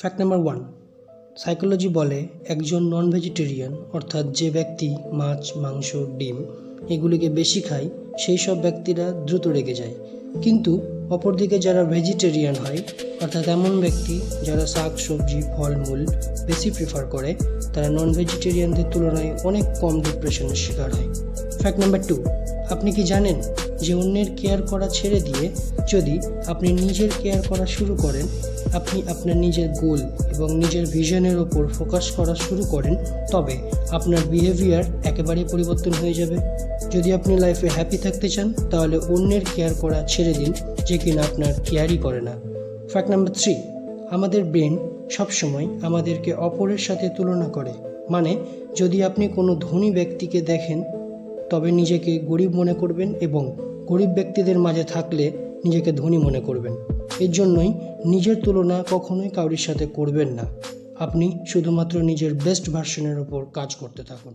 Fact number 1, psychology বলে একজন নন vegetarian অর্থাৎ যে ব্যক্তি মাছ, মাংস, ডিম এগুলিকে বেশি খায় সেই সব ব্যক্তিরা দ্রুত রেগে যায়। কিন্তু অপরদিকে যারা ভেজিটেরিয়ান হয় অর্থাৎ এমন ব্যক্তি যারা শাক সবজি ফলমূল বেশি প্রেফার করে তারা নন ভেজিটেরিয়ানদের তুলনায় অনেক কম ডিপ্রেশনের শিকার হয়। ফ্যাক্ট নাম্বার 2, আপনি কি জানেন যে অন্যের কেয়ার করা ছেড়ে দিয়ে যদি আপনি নিজের কেয়ার করা শুরু করেন, আপনি আপনার নিজের গোল এবং নিজের ভিশনের ওপর ফোকাস করা শুরু করেন, তবে আপনার বিহেভিয়ার একেবারেই পরিবর্তন হয়ে যাবে। যদি আপনি লাইফে হ্যাপি থাকতে চান তাহলে অন্যের কেয়ার করা ছেড়ে দিন যে কিনা আপনার কেয়ারই করে না। ফ্যাক্ট নাম্বার 3, আমাদের ব্রেন সবসময় আমাদেরকে অপরের সাথে তুলনা করে। মানে যদি আপনি কোনো ধনী ব্যক্তিকে দেখেন তবে নিজেকে গরিব মনে করবেন এবং গরিব ব্যক্তিদের মাঝে থাকলে নিজেকে ধনী মনে করবেন। এর জন্যই নিজের তুলনা কখনোই কারোর সাথে করবেন না। আপনি শুধুমাত্র নিজের বেস্ট ভার্সনের ওপর কাজ করতে থাকুন।